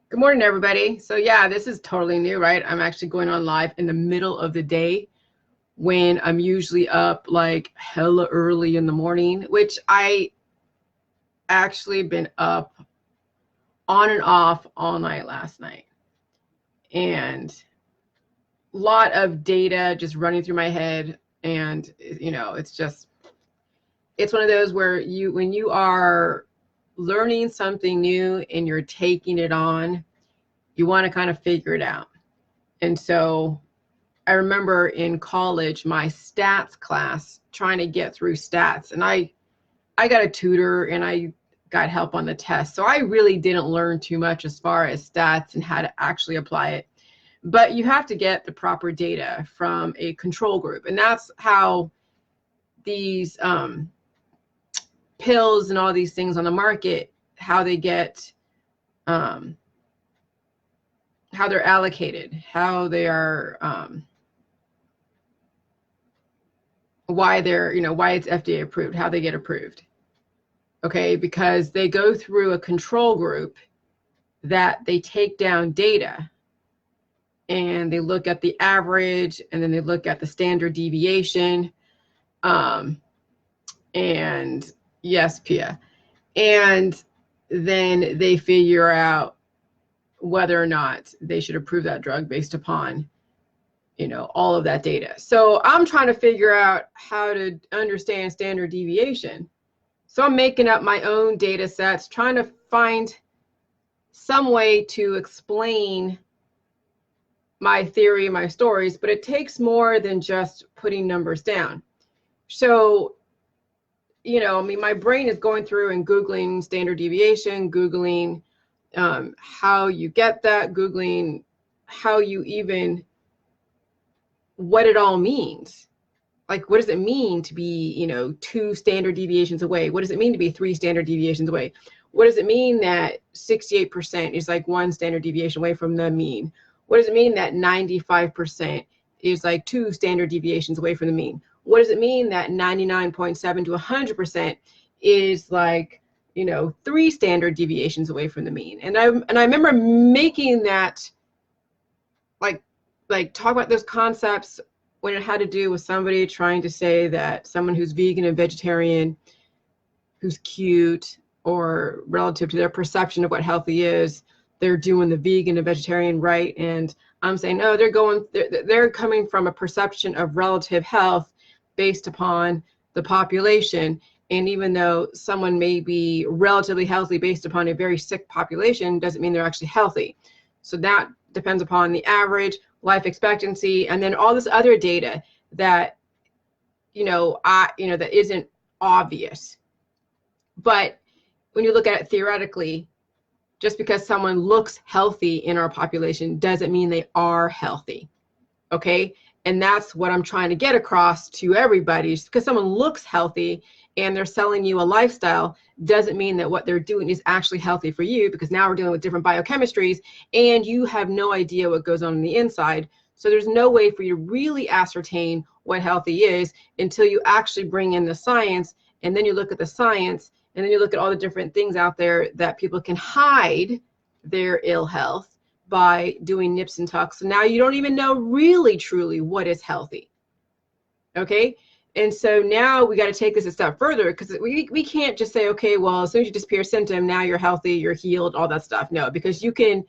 Good morning, everybody. So yeah, this is totally new, right? I'm actually going on live in the middle of the day when I'm usually up like hella early in the morning, which I actually been up on and off all night last night. And a lot of data just running through my head. And, it's one of those where when you are learning something new and you're taking it on, you want to kind of figure it out. And so I remember in college, my stats class, trying to get through stats, and I got a tutor and I got help on the test. So I really didn't learn too much as far as stats and how to actually apply it. But you have to get the proper data from a control group. And that's how these pills and all these things on the market, how they get, how they're allocated, how they are, why it's FDA approved, how they get approved. Okay, because they go through a control group that they take down data and they look at the average and then they look at the standard deviation. And yes, Pia. And then they figure out whether or not they should approve that drug based upon all of that data. So I'm trying to figure out how to understand standard deviation. So I'm making up my own data sets, trying to find some way to explain my theory, my stories, but it takes more than just putting numbers down. So, my brain is going through and Googling standard deviation, Googling how you get that, Googling how you even, what it all means. Like, what does it mean to be, 2 standard deviations away? What does it mean to be 3 standard deviations away? What does it mean that 68% is like 1 standard deviation away from the mean? What does it mean that 95% is like 2 standard deviations away from the mean? What does it mean that 99.7 to 100% is like, 3 standard deviations away from the mean? And I remember making that, like talk about those concepts when it had to do with somebody trying to say that someone who's vegan and vegetarian, who's cute, or relative to their perception of what healthy is, they're doing the vegan and vegetarian right. And I'm saying, no, they're coming from a perception of relative health based upon the population. And even though someone may be relatively healthy based upon a very sick population, doesn't mean they're actually healthy. So that depends upon the average life expectancy, and then all this other data that, that isn't obvious. But when you look at it theoretically, just because someone looks healthy in our population doesn't mean they are healthy. Okay. And that's what I'm trying to get across to everybody. Just because someone looks healthy and they're selling you a lifestyle doesn't mean that what they're doing is actually healthy for you, because now we're dealing with different biochemistries and you have no idea what goes on the inside. So there's no way for you to really ascertain what healthy is until you actually bring in the science, and then you look at the science, and then you look at all the different things out there that people can hide their ill health by doing nips and tucks. So now you don't even know really truly what is healthy. Okay. And so now we got to take this a step further, because we can't just say, okay, well, as soon as you disappear a symptom, now you're healthy, you're healed, all that stuff. No, because you can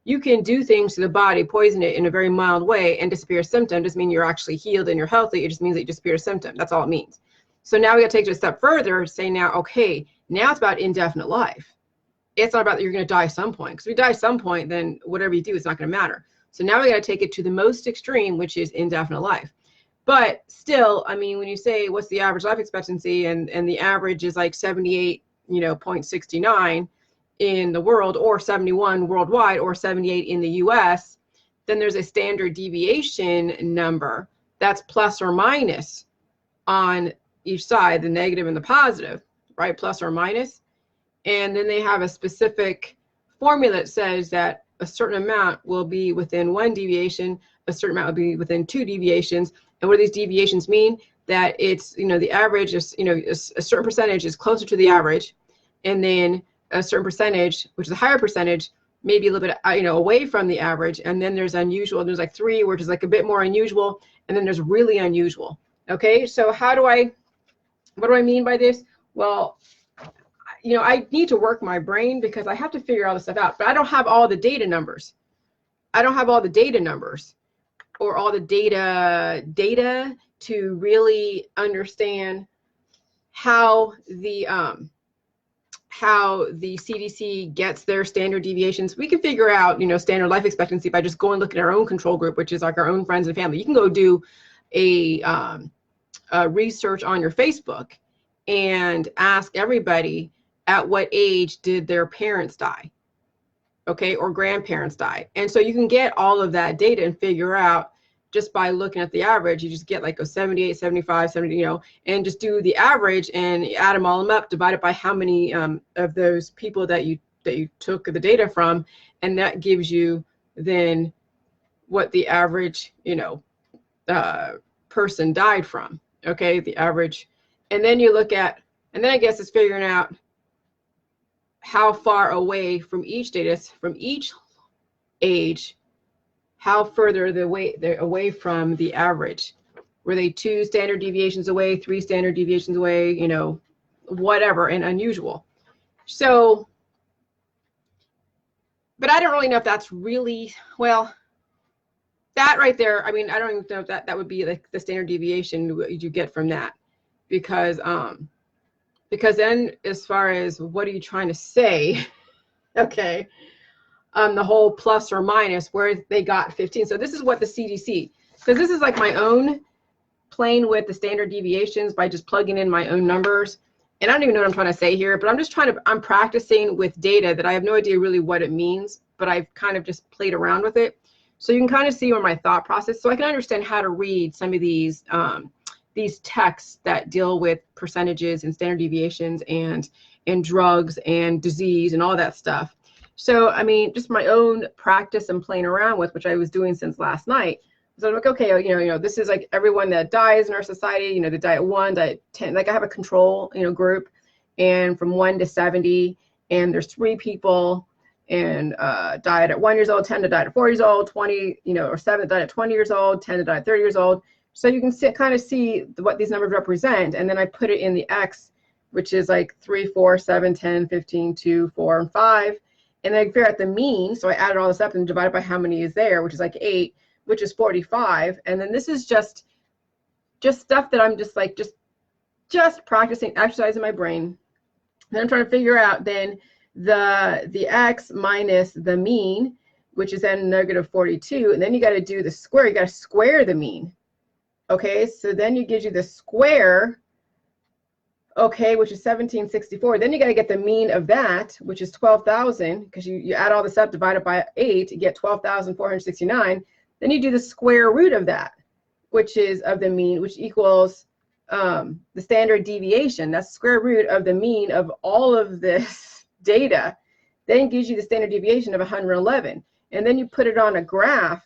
do things to the body, poison it in a very mild way, and disappear a symptom. Doesn't mean you're actually healed and you're healthy. It just means that you disappear a symptom. That's all it means. So now we got to take it a step further, say now, okay, now it's about indefinite life. It's not about that you're going to die at some point, because if you die at some point, then whatever you do, it's not going to matter. So now we got to take it to the most extreme, which is indefinite life. But still, I mean, when you say what's the average life expectancy, and the average is like 78, 0.69 in the world, or 71 worldwide, or 78 in the US, then there's a standard deviation number that's plus or minus on each side, the negative and the positive, right? Plus or minus. And then they have a specific formula that says that a certain amount will be within 1 deviation, a certain amount will be within 2 deviations. And what do these deviations mean? That it's, the average is, a certain percentage is closer to the average, and then a certain percentage, which is a higher percentage, maybe a little bit, away from the average. And then there's unusual. There's like 3, which is like a bit more unusual. And then there's really unusual. Okay, so what do I mean by this? Well, I need to work my brain because I have to figure all this stuff out, but I don't have all the data numbers. I don't have all the data numbers or all the data to really understand how the CDC gets their standard deviations. We can figure out, standard life expectancy by just going look at our own control group, which is like our own friends and family. You can go do a research on your Facebook and ask everybody at what age did their parents die, okay, or grandparents die. And so you can get all of that data and figure out just by looking at the average. You just get like a 78, 75, 70, and just do the average and add them all up, divide it by how many of those people that you took the data from, and that gives you then what the average person died from. Okay, the average. And then you look at, and then I guess it's figuring out how far away from each data, from each age, how further they're away from the average. Were they 2 standard deviations away, 3 standard deviations away, whatever, and unusual. So, but I don't really know if that's really, well, that right there, I mean, I don't even know if that would be like the standard deviation you get from that. Because then as far as what are you trying to say, okay, the whole plus or minus where they got 15. So this is what the CDC, because this is like my own playing with the standard deviations by just plugging in my own numbers. And I don't even know what I'm trying to say here, but I'm practicing with data that I have no idea really what it means, but I've kind of just played around with it. So you can kind of see where my thought process, so I can understand how to read some of these texts that deal with percentages and standard deviations and drugs and disease and all that stuff. So, I mean, just my own practice and playing around with, which I was doing since last night. So I'm like, okay, this is like everyone that dies in our society, they die at 1, die at 10. Like I have a control, group, and from 1 to 70, and there's 3 people, and died at 1 years old, 10 that died at 4 years old, 20, or 7 that died at 20 years old, 10 that died at 30 years old. So you can kind of see what these numbers represent, and then I put it in the X, which is like 3, 4, 7, 10, 15, 2, 4, and 5. And then I figure out the mean, so I added all this up and divided by how many is there, which is like 8, which is 45. And then this is just stuff that I'm just practicing, exercising my brain. Then I'm trying to figure out then the X minus the mean, which is then negative 42. And then you got to do the square. You got to square the mean. Okay, so then it gives you the square, okay, which is 1764. Then you got to get the mean of that, which is 12,000, because you add all this up, divide it by 8, you get 12,469. Then you do the square root of that, which is of the mean, which equals the standard deviation. That's the square root of the mean of all of this data. Then it gives you the standard deviation of 111. And then you put it on a graph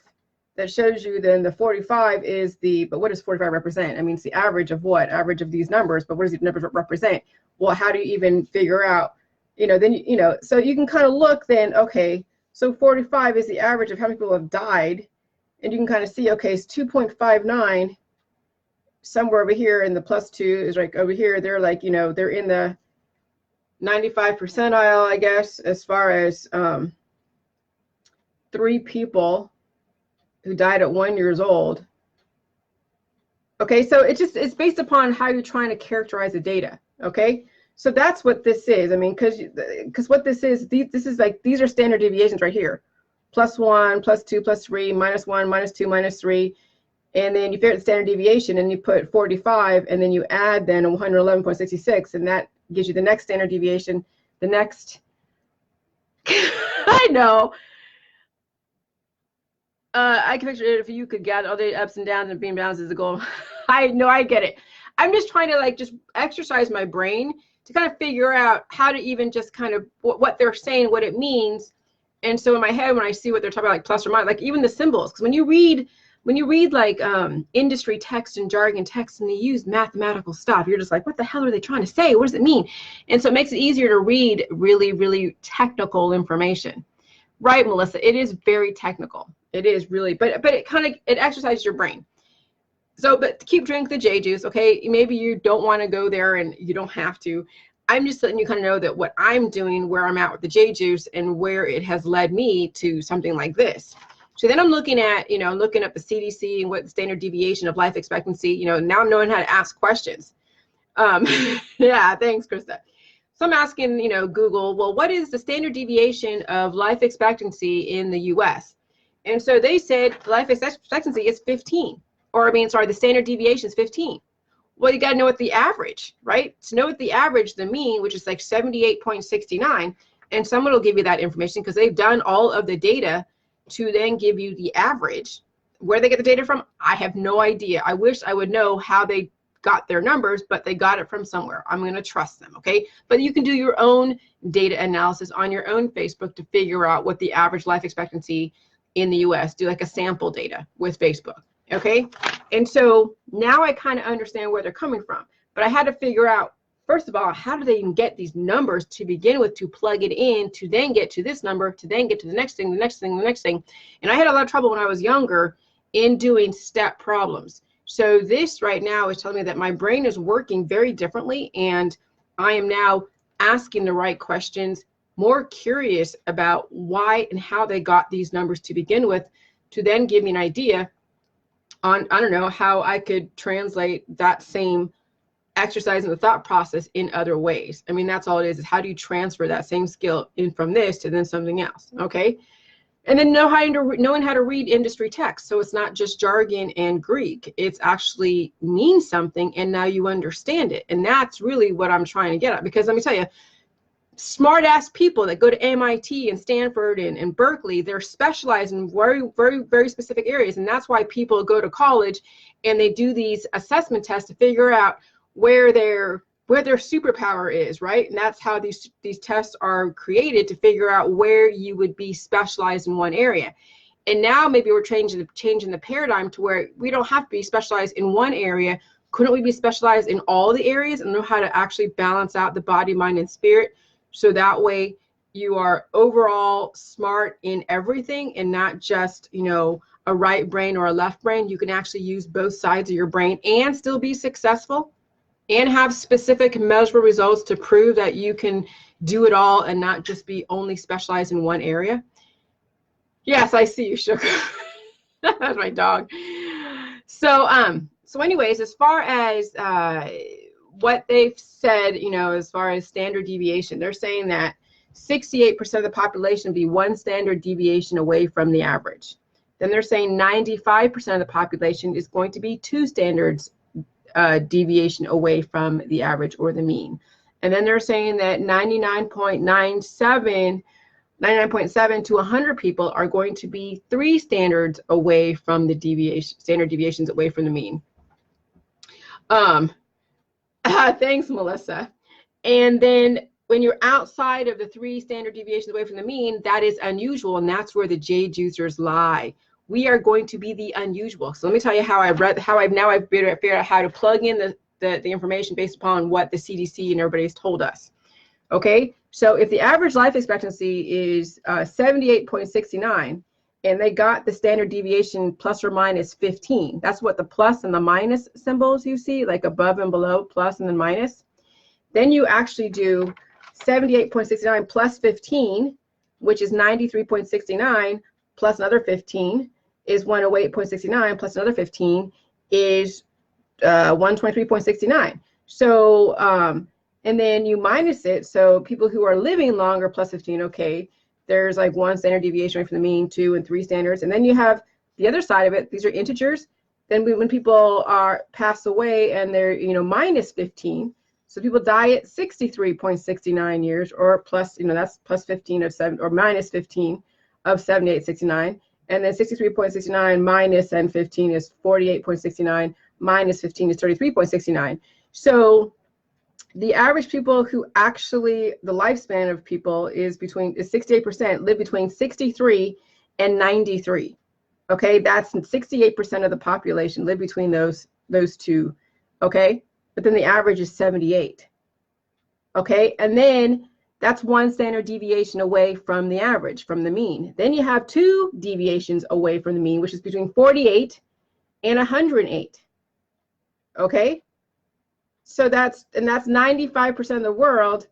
that shows you then the 45 is but what does 45 represent? I mean, it's the average of what? Average of these numbers, but what does these numbers represent? Well, how do you even figure out, then, so you can kind of look then, okay, so 45 is the average of how many people have died, and you can kind of see, okay, it's 2.59, somewhere over here, and the plus 2 is like over here, they're like, they're in the 95 percentile, I guess, as far as 3 people who died at 1 year old. Okay, so it's based upon how you're trying to characterize the data. Okay, so that's what this is. I mean, because what this is like, these are standard deviations right here. +1, +2, +3, -1, -2, -3. And then you figure out the standard deviation and you put 45, and then you add then 111.66, and that gives you the next standard deviation, the next, I know. I can picture it if you could gather all the ups and downs and beam downs is the goal. I know, I get it. I'm just trying to just exercise my brain to kind of figure out how to even just kind of what they're saying, what it means. And so in my head, when I see what they're talking about, like plus or minus, like even the symbols, because when you read like industry text and jargon text and they use mathematical stuff, you're just like, what the hell are they trying to say? What does it mean? And so it makes it easier to read really, really technical information. Right, Melissa. It is very technical. It is really, but it kind of, it exercises your brain. So, but keep drinking the J juice, okay? Maybe you don't want to go there and you don't have to. I'm just letting you kind of know that what I'm doing, where I'm at with the J juice and where it has led me to something like this. So then I'm looking at, looking up the CDC and what the standard deviation of life expectancy, now I'm knowing how to ask questions. Yeah, thanks, Krista. So I'm asking, Google, well, what is the standard deviation of life expectancy in the US? And so they said life expectancy is 15. Or the standard deviation is 15. Well, you got to know what the average, right? To know what the average, the mean, which is like 78.69, and someone will give you that information because they've done all of the data to then give you the average. Where they get the data from, I have no idea. I wish I would know how they got their numbers, but they got it from somewhere. I'm going to trust them, okay? But you can do your own data analysis on your own Facebook to figure out what the average life expectancy in the US, do like a sample data with Facebook, okay? And so now I kind of understand where they're coming from, but I had to figure out, first of all, how do they even get these numbers to begin with, to plug it in, to then get to this number, to then get to the next thing, the next thing, the next thing. And I had a lot of trouble when I was younger in doing step problems. So this right now is telling me that my brain is working very differently, and I am now asking the right questions, more curious about why and how they got these numbers to begin with, to then give me an idea on, I don't know, how I could translate that same exercise in the thought process in other ways. I mean, that's all it is how do you transfer that same skill in from this to then something else, okay? And then knowing how to read industry text. So it's not just jargon and Greek. It's actually means something, and now you understand it. And that's really what I'm trying to get at. Because let me tell you, smart ass people that go to MIT and Stanford and Berkeley, they're specialized in very, very, very specific areas. And that's why people go to college and they do these assessment tests to figure out where their superpower is, right? And that's how these tests are created, to figure out where you would be specialized in one area. And now maybe we're changing the paradigm to where we don't have to be specialized in one area. Couldn't we be specialized in all the areas and know how to actually balance out the body, mind, and spirit? So that way you are overall smart in everything, and not just, a right brain or a left brain. You can actually use both sides of your brain and still be successful, and have specific measurable results to prove that you can do it all and not just be only specialized in one area. Yes, I see you, Sugar. That's my dog. So anyways, as far as what they've said, as far as standard deviation, they're saying that 68% of the population would be one standard deviation away from the average. Then they're saying 95% of the population is going to be two standards deviation away from the average or the mean. And then they're saying that 99.7 to 100 people are going to be three standards away from the standard deviations away from the mean. Thanks, Melissa. And then when you're outside of the three standard deviations away from the mean, that is unusual, and that's where the J juicers lie. We are going to be the unusual. So let me tell you how I've figured out how to plug in the information based upon what the CDC and everybody's told us. Okay, so if the average life expectancy is 78.69, and they got the standard deviation plus or minus 15, that's what the plus and the minus symbols you see, like above and below, plus and then minus. Then you actually do 78.69 plus 15, which is 93.69, plus another 15 is 108.69, plus another 15 is 123.69. So, and then you minus it. So people who are living longer plus 15, okay, there's like one standard deviation away from the mean, 2 and 3 standards. And then you have the other side of it. These are integers. Then when people pass away and they're, minus 15, so people die at 63.69 years, or plus, that's plus 15 of 7, or minus 15 of 78.69. And then 63.69 minus and 15 is 48.69, minus 15 is 33.69. So the average people who actually, the lifespan of people is 68% live between 63 and 93. Okay, that's 68% of the population live between those two. Okay, but then the average is 78. Okay, and then That's one standard deviation away from the average, from the mean. Then you have 2 deviations away from the mean, which is between 48 and 108. Okay? So that's 95% of the world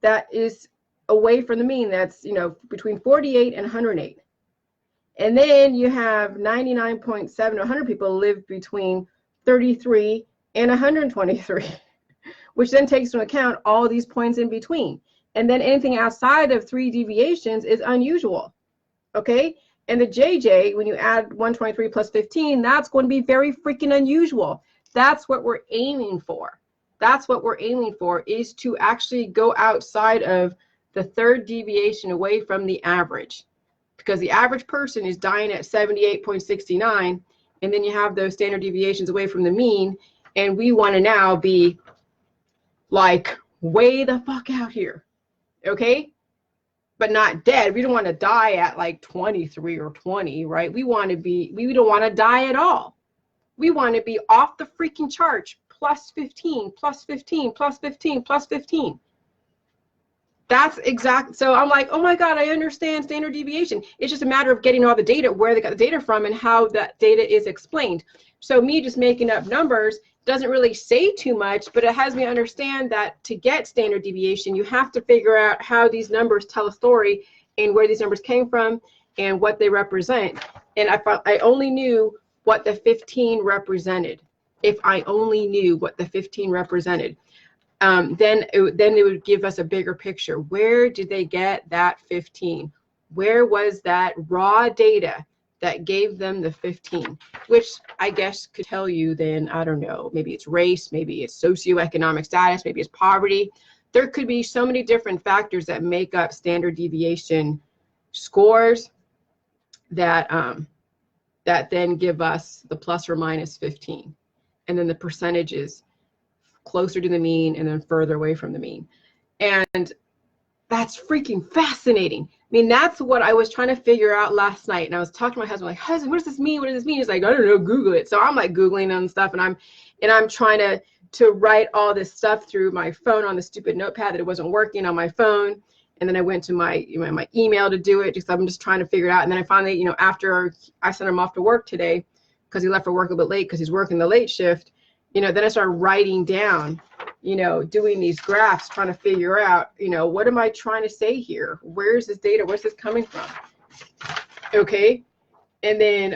that is away from the mean. That's, you know, between 48 and 108. And then you have 99.7 to 100 people live between 33 and 123, which then takes into account all these points in between. And then anything outside of 3 deviations is unusual, okay? And the JJ, when you add 123 plus 15, that's going to be very freaking unusual. That's what we're aiming for. That's what we're aiming for, is to actually go outside of the 3rd deviation away from the average. Because the average person is dying at 78.69, and then you have those standard deviations away from the mean, and we want to now be like way the fuck out here, okay? But not dead. We don't want to die at like 23 or 20, right? We want to be, we don't want to die at all. We want to be off the freaking chart, plus 15, plus 15, plus 15, plus 15. That's exact. So I'm like, oh my God, I understand standard deviation. It's just a matter of getting all the data, where they got the data from and how that data is explained. So me just making up numbers doesn't really say too much, but it has me understand that to get standard deviation, you have to figure out how these numbers tell a story and where these numbers came from and what they represent. And I only knew what the 15 represented. If I only knew what the 15 represented. Then it would give us a bigger picture. Where did they get that 15? Where was that raw data that gave them the 15? Which I guess could tell you then, I don't know, maybe it's race, maybe it's socioeconomic status, maybe it's poverty. There could be so many different factors that make up standard deviation scores that, that then give us the plus or minus 15. And then the percentages closer to the mean and then further away from the mean. And that's freaking fascinating. I mean, that's what I was trying to figure out last night. And I was talking to my husband, like, husband, what does this mean? What does this mean? He's like, I don't know, Google it. So I'm like Googling and stuff, and I'm trying to write all this stuff through my phone on the stupid notepad that it wasn't working on my phone. And then I went to my email to do it, because I'm just trying to figure it out. And then I finally, you know, after I sent him off to work today, because he left for work a bit late because he's working the late shift, you know, then I started writing down, you know, doing these graphs, trying to figure out, you know, what am I trying to say here? Where's this data? Where's this coming from? Okay. And then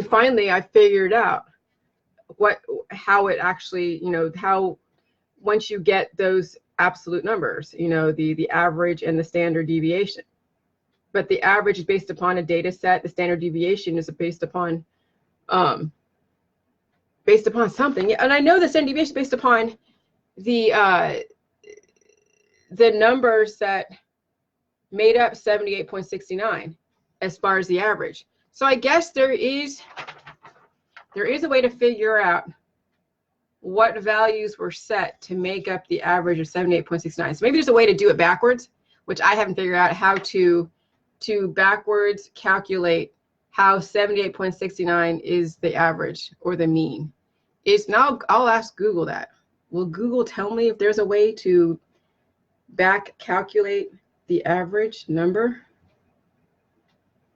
finally I figured out how it actually, you know, how once you get those absolute numbers, you know, the average and the standard deviation. But the average is based upon a data set. The standard deviation is based upon something. And I know the standard deviation is based upon the numbers that made up 78.69 as far as the average. So I guess there is a way to figure out what values were set to make up the average of 78.69. So maybe there's a way to do it backwards, which I haven't figured out how to backwards calculate how 78.69 is the average or the mean. Now I'll ask Google that. Will Google tell me if there's a way to back calculate the average number?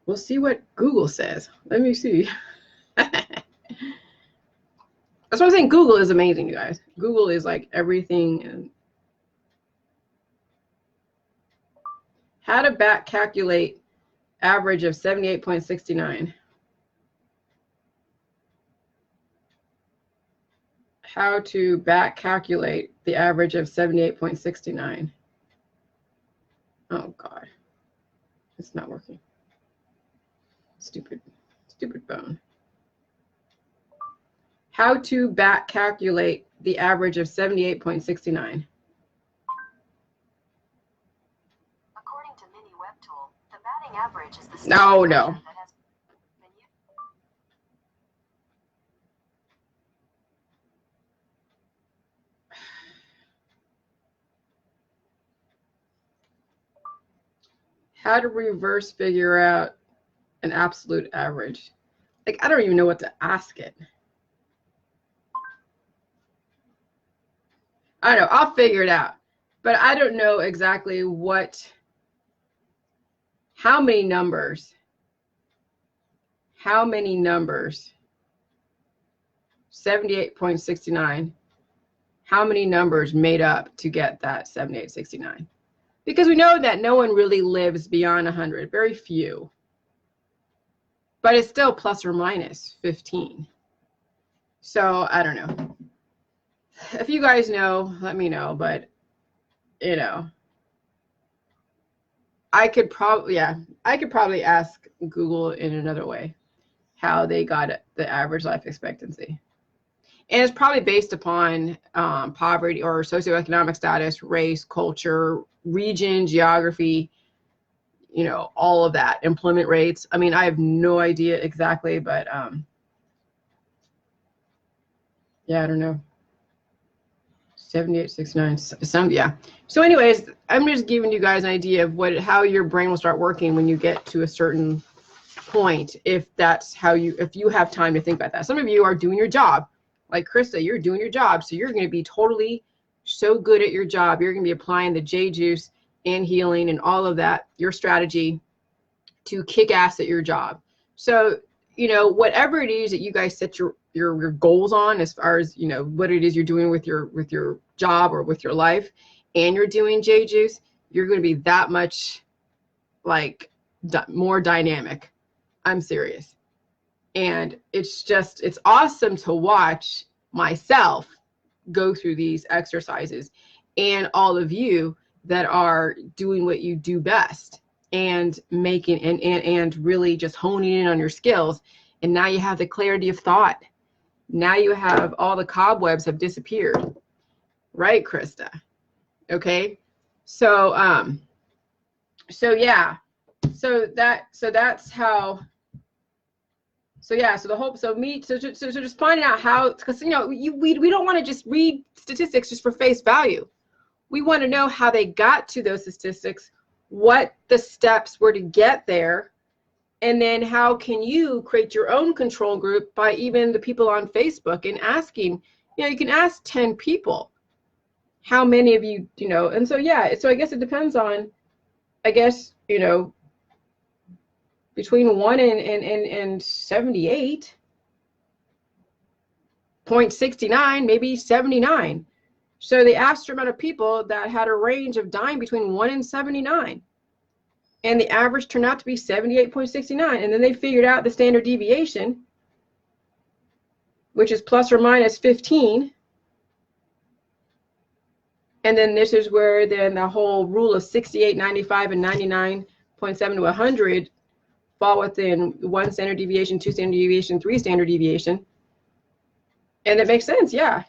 We'll see what Google says. Let me see. That's what I'm saying. Google is amazing, you guys. Google is like everything. And how to back calculate average of 78.69. How to back calculate the average of 78.69. Oh God, it's not working. Stupid phone. How to back calculate the average of 78.69. According to Mini Web Tool, the batting average is the No. that has been used. How to reverse figure out an absolute average. Like, I don't even know what to ask it. I don't know. I'll figure it out. But I don't know exactly how many numbers 78.69, how many numbers made up to get that 78.69? Because we know that no one really lives beyond 100, very few. But it's still plus or minus 15. So I don't know. If you guys know, let me know. But, you know, I could probably ask Google in another way how they got the average life expectancy. And it's probably based upon poverty or socioeconomic status, race, culture, region, geography, you know, all of that, employment rates. I mean, I have no idea exactly, but yeah, I don't know. 78.69. Yeah. So anyways, I'm just giving you guys an idea of how your brain will start working when you get to a certain point, if you have time to think about that. Some of you are doing your job. Like Krista, you're doing your job. So you're going to be totally so good at your job. You're going to be applying the J juice and healing and all of that, your strategy to kick ass at your job. So, you know, whatever it is that you guys set your goals on, as far as, you know, what it is you're doing with your job or with your life, and you're doing J juice, you're going to be that much like more dynamic. I'm serious. And it's awesome to watch myself go through these exercises, and all of you that are doing what you do best and making and really just honing in on your skills. And now you have the clarity of thought. Now you have all the cobwebs have disappeared. Right, Krista? Okay. So yeah. So that's how. So yeah, so just finding out how, because, you know, we don't want to just read statistics just for face value. We want to know how they got to those statistics, what the steps were to get there, and then how can you create your own control group by even the people on Facebook and asking, you know, you can ask 10 people, how many of you, you know, and so yeah, so I guess it depends on, I guess, you know, between 1 and 78.69, maybe 79. So they asked a amount of people that had a range of dying between 1 and 79. And the average turned out to be 78.69. And then they figured out the standard deviation, which is plus or minus 15. And then this is where then the whole rule of 68, 95, and 99.7 to 100 fall within 1 standard deviation, 2 standard deviation, 3 standard deviation. And it makes sense, yeah.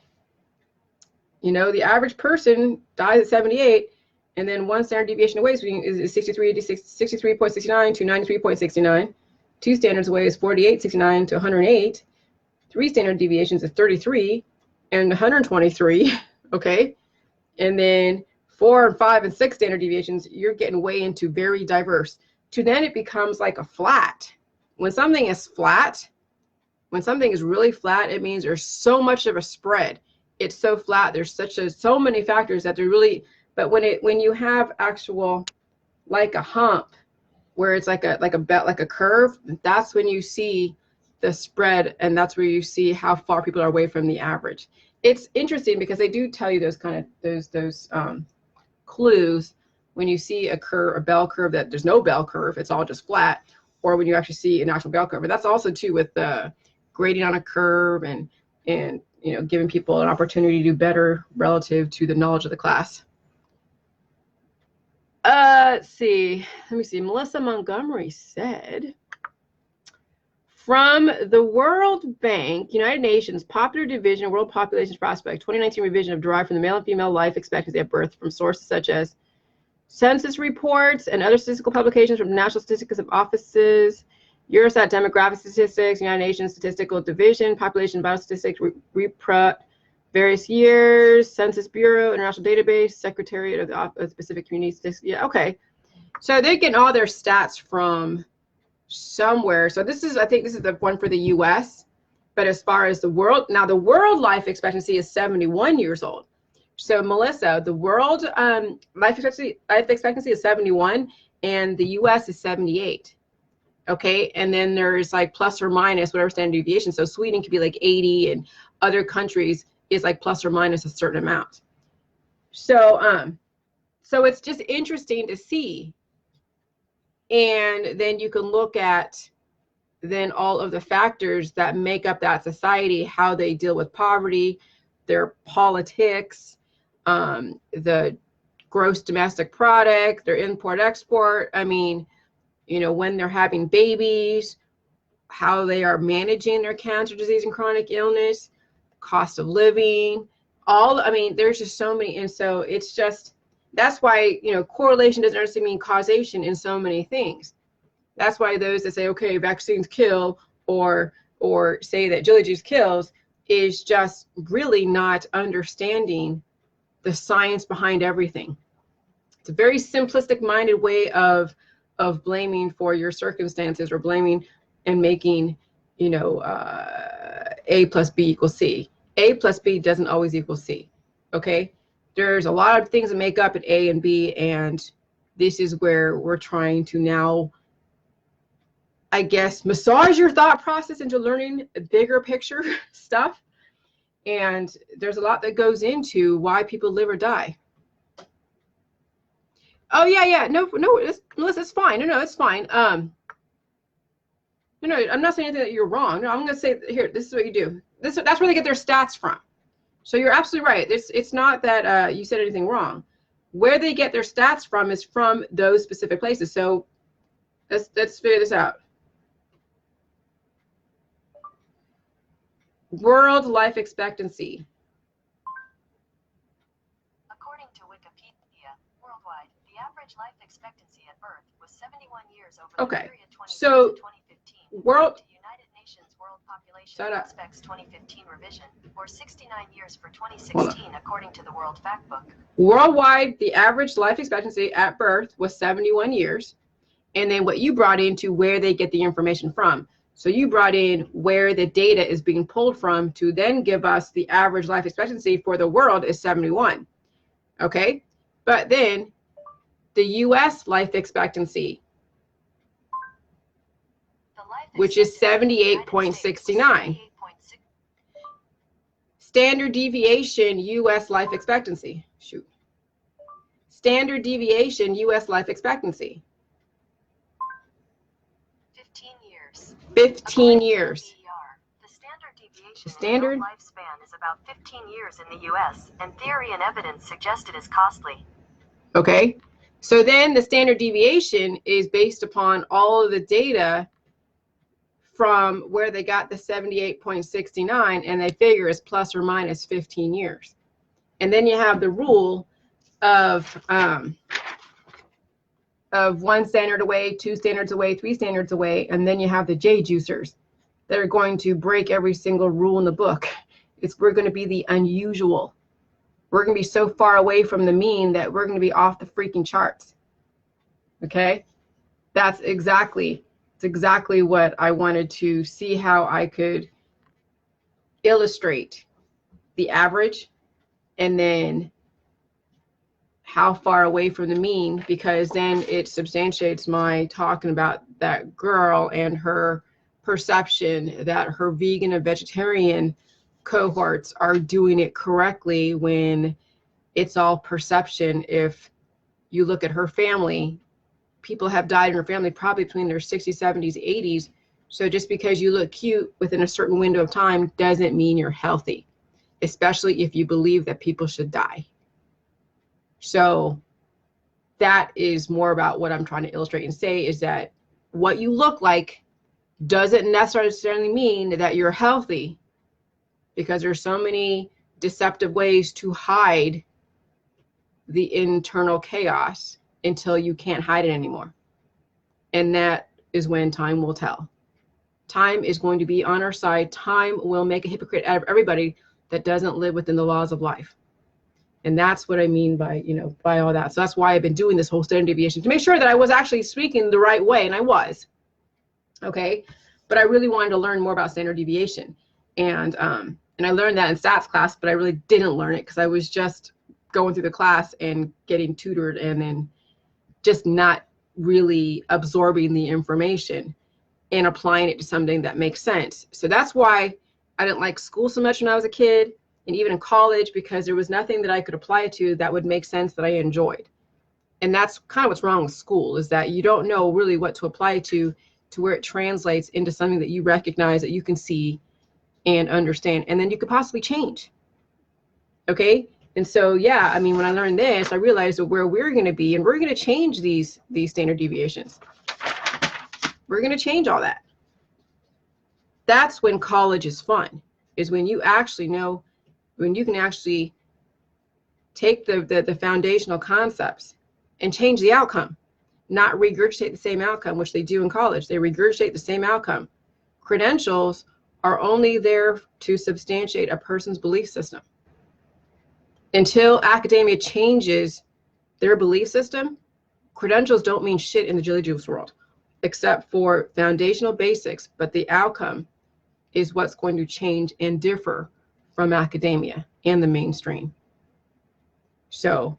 You know, the average person dies at 78, and then 1 standard deviation away is 63.69 to 93.69. 2 standards away is 48.69 to 108. 3 standard deviations is 33 and 123, okay? And then 4 and 5 and 6 standard deviations, you're getting way into very diverse. To then it becomes like a flat. When something is flat, when something is really flat, it means there's so much of a spread. It's so flat. There's so many factors that they're really, but when you have actual, like a hump, where it's like a curve, that's when you see the spread, and that's where you see how far people are away from the average. It's interesting because they do tell you those kind of those clues when you see a bell curve, that there's no bell curve, it's all just flat, or when you actually see an actual bell curve. But that's also too with the grading on a curve and you know, giving people an opportunity to do better relative to the knowledge of the class. Let's see. Let me see. Melissa Montgomery said, from the World Bank, United Nations Popular Division, World Population Prospect, 2019 revision of derived from the male and female life expectancy at birth from sources such as census reports and other statistical publications from the National Statistics Offices, Eurostat Demographic Statistics, United Nations Statistical Division, Population Biostatistics, Repro, various years, Census Bureau, International Database, Secretariat of the Specific Community Statistics. Yeah, okay. So they're getting all their stats from somewhere. So I think this is the one for the US. But as far as the world, now the world life expectancy is 71 years old. So Melissa, the world life expectancy is 71, and the US is 78. Okay, and then there's like plus or minus whatever standard deviation. So Sweden could be like 80, and other countries is like plus or minus a certain amount. So so it's just interesting to see. And then you can look at then all of the factors that make up that society, how they deal with poverty, their politics, the gross domestic product, their import export. I mean, you know, when they're having babies, how they are managing their cancer, disease, and chronic illness, cost of living, all, I mean, there's just so many. And so it's just, that's why, you know, correlation doesn't necessarily mean causation in so many things. That's why those that say, okay, vaccines kill, or say that jelly juice kills, is just really not understanding the science behind everything. It's a very simplistic minded way of blaming for your circumstances, or blaming and making, you know, A plus B equals C. A plus B doesn't always equal C. Okay, there's a lot of things that make up an A and B, and this is where we're trying to now, I guess, massage your thought process into learning bigger picture stuff. And there's a lot that goes into why people live or die. Oh yeah, no, Melissa, it's fine. No, it's fine. No, I'm not saying anything that you're wrong. No, I'm gonna say here, this is what you do. That's where they get their stats from. So you're absolutely right. It's not that you said anything wrong. Where they get their stats from is from those specific places. So let's figure this out. World life expectancy. According to Wikipedia, worldwide, the average life expectancy at birth was 71 years over the period 2010 to 2015. World The United Nations World Population Expects 2015 revision, or 69 years for 2016, according to the World Factbook. Worldwide, the average life expectancy at birth was 71 years. And then what you brought into where they get the information from. So you brought in where the data is being pulled from to then give us the average life expectancy for the world is 71. Okay, but then the US life expectancy, which is 78.69. Standard deviation US life expectancy. Shoot. Standard deviation US life expectancy. 15 years. The standard deviation in lifespan is about 15 years in the US, and theory and evidence suggest it is costly. Okay, so then the standard deviation is based upon all of the data from where they got the 78.69, and they figure it's plus or minus 15 years. And then you have the rule of 1 standard away, 2 standards away, 3 standards away, and then you have the J juicers that are going to break every single rule in the book. We're going to be the unusual. We're going to be so far away from the mean that we're going to be off the freaking charts. Okay, it's exactly what I wanted to see how I could illustrate the average, and then how far away from the mean, because then it substantiates my talking about that girl and her perception that her vegan and vegetarian cohorts are doing it correctly, when it's all perception. If you look at her family, people have died in her family probably between their 60s, 70s, 80s. So just because you look cute within a certain window of time doesn't mean you're healthy, especially if you believe that people should die. So that is more about what I'm trying to illustrate and say, is that what you look like doesn't necessarily mean that you're healthy, because there's so many deceptive ways to hide the internal chaos until you can't hide it anymore. And that is when time will tell. Time is going to be on our side. Time will make a hypocrite out of everybody that doesn't live within the laws of life. And that's what I mean by, by all that. So that's why I've been doing this whole standard deviation, to make sure that I was actually speaking the right way, and I was. Okay, but I really wanted to learn more about standard deviation, and I learned that in stats class, but I really didn't learn it because I was just going through the class and getting tutored and then just not really absorbing the information and applying it to something that makes sense. So that's why I didn't like school so much when I was a kid, and even in college, because there was nothing that I could apply it to that would make sense that I enjoyed. And that's kind of what's wrong with school, is that you don't know really what to apply to where it translates into something that you recognize, that you can see and understand, and then you could possibly change. Okay? And so, yeah, I mean, when I learned this, I realized that where we're going to be, and we're going to change these standard deviations. We're going to change all that. That's when college is fun, is when you actually know, when you can actually take the foundational concepts and change the outcome, not regurgitate the same outcome, which they do in college. They regurgitate the same outcome. Credentials are only there to substantiate a person's belief system. Until academia changes their belief system, credentials don't mean shit in the Jilly Juice world, except for foundational basics, but the outcome is what's going to change and differ from academia and the mainstream. So,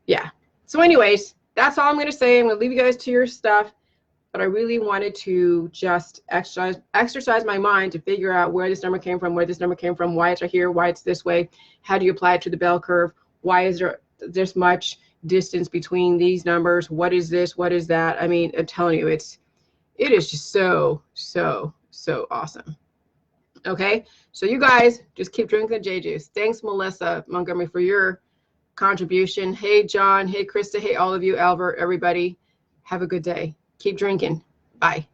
yeah. So anyways, that's all I'm going to say. I'm going to leave you guys to your stuff, but I really wanted to just exercise my mind to figure out where this number came from, why it's right here, why it's this way, how do you apply it to the bell curve, why is there this much distance between these numbers, what is this, what is that. I mean, I'm telling you, it is just so awesome. Okay, so you guys just keep drinking the J juice. Thanks, Melissa Montgomery, for your contribution. Hey, John. Hey, Krista. Hey, all of you, Albert, everybody. Have a good day. Keep drinking. Bye.